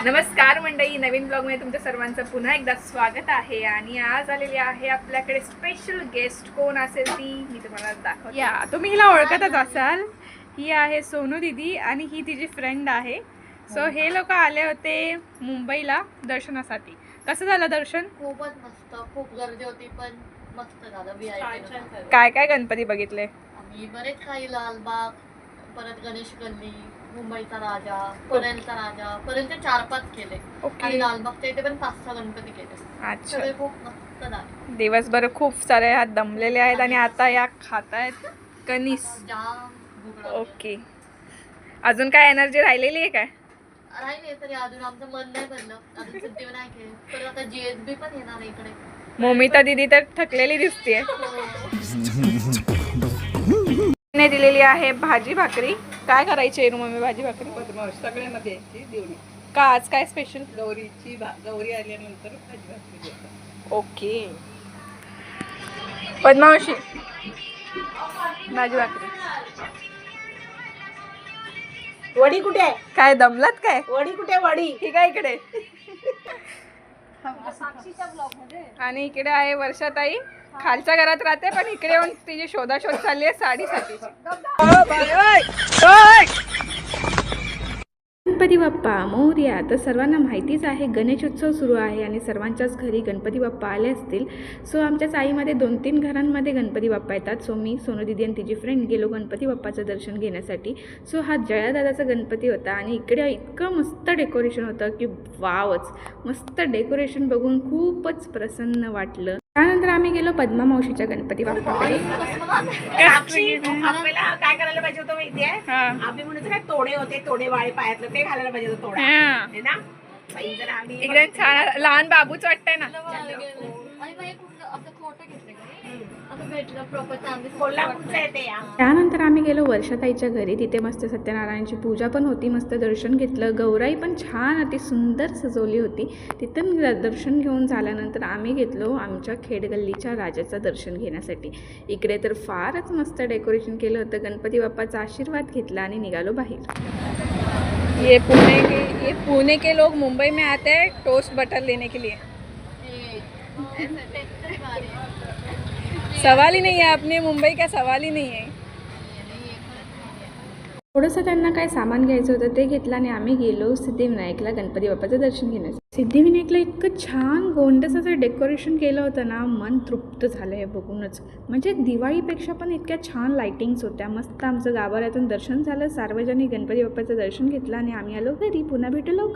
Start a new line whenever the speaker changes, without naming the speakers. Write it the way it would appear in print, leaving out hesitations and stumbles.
नमस्कार मंडळी, नवीन ब्लॉग मध्ये तुमच्या सर्वांचं पुन्हा एकदा स्वागत आहे. आणि आज आलेली आहे आपल्याकडे स्पेशल गेस्ट. कोण असेल ती मी तुम्हाला दाखवते. या तुम्ही हिला ओळखतच असाल. ही आहे सोनू दीदी आणि ही तिची फ्रेंड आहे. सो हे लोक आले होते मुंबईला दर्शनासाठी. कसं झालं दर्शन?
खूपच मस्त, खूप गर्दी होती पण मस्त झालं.
काय काय गणपती बघितले?
आम्ही बरेच काही, लालबाग, परत गणेश गल्ली, मुंबईचा राजा, परेलचा राजा, परेलचे 4-5 केले आणि लालबागच्या इथे पण 5-6 गणपती केले.
अच्छा,
सगळे खूप मस्त झाले.
दिवसभर खूप सारे हात दमलेले आहेत आणि आता या खात आहेत कणीस.
जाम भूक लागली.
ओके, अजून काय एनर्जी राहिलेली आहे काय?
राहिले तरी अजून आमचं मन नाही बनलं, अजून सिद्धिविनायक आहे. परत आता जीएसबी पण येणार आहे इकडे.
मोमिता दीदी तर थकलेली दिसते. ने दिलेली आहे भाजी भाकरी. काय करायची आहे मम्मी भाजी भाकरी?
सगळ्यांना द्यायची देवणी.
का आज काय स्पेशल?
गौरी आल्यानंतर भाजी भाकरी देतात.
ओके, पद्मावशी भाजी भाकरी.
वडी कुठे आहे?
काय दमलात काय?
वडी कुठे? वडी
ही काय इकडे? आणि इकडे आहे वर्षाताई. खालच्या घरात राहते पण इकडे येऊन तिची शोधाशोध चालली आहे साडीसाठी. गणपती बाप्पा मोरया. तर सर्वांना माहितीच आहे गणेशोत्सव सुरू आहे आणि सर्वांच्याच घरी गणपती बाप्पा आले असतील. सो आमच्याच आईमध्ये 2-3 घरांमध्ये गणपती बाप्पा येतात. सो मी, सोनू दीदी आणि तिची फ्रेंड गेलो गणपती बाप्पाचं दर्शन घेण्यासाठी. सो हा जयादादाचा गणपती होता आणि इकडे इतकं मस्त डेकोरेशन होतं की वावच. मस्त डेकोरेशन बघून खूपच प्रसन्न वाटलं. त्यानंतर आम्ही गेलो पद्मा मावशीच्या गणपती बाप्पाकडे.
आपल्याला काय करायला पाहिजे होतं माहितीये? आम्ही म्हणतो काय तोडे होते, तोडे वाळे पायातलं ते घालायला पाहिजे होतं. तोडा है ना. जर आम्ही
इकडे छान लहान बाबूच वाटतंय ना.
आणि मग एक असं खोटं घेतलं का? असं भेटलं प्रॉपर चांगली.
कोल्हापूरचं आहे ते.
त्यानंतर आम्ही गेलो वर्षाताईच्या घरी. तिथे मस्त सत्यनारायणची पूजा पण होती. मस्त दर्शन घेतलं. गौराई पण छान अति सुंदर सजवली होती. तिथं दर्शन घेऊन झाल्यानंतर आम्ही घेतलो आमच्या खेडगल्लीच्या राजाचं दर्शन घेण्यासाठी. इकडे तर फारच मस्त डेकोरेशन केलं होतं. गणपती बाप्पाचा आशीर्वाद घेतला आणि निघालो बाहेर. ये पुणे के लोग मुंबई में आते हैं टोस्ट बटर लेने के लिए. सवाल ही नहीं है, अपने मुंबई का सवाल ही नहीं है. थोडंसं त्यांना काय सामान घ्यायचं होतं ते घेतलं आणि आम्ही गेलो सिद्धिविनायकला गणपती बाप्पाचं दर्शन घेण्यासाठी. सिद्धिविनायकला इतकं छान गोंडस असं डेकोरेशन केलं होतं ना, मन तृप्त झालं आहे बघूनच. म्हणजे दिवाळीपेक्षा पण इतक्या छान लाईटिंग्स होत्या. मस्त आमचं गाभाऱ्यातून दर्शन झालं. सार्वजनिक गणपती बाप्पाचं दर्शन घेतलं आणि आम्ही आलो घरी. पुन्हा भेटू लवकर.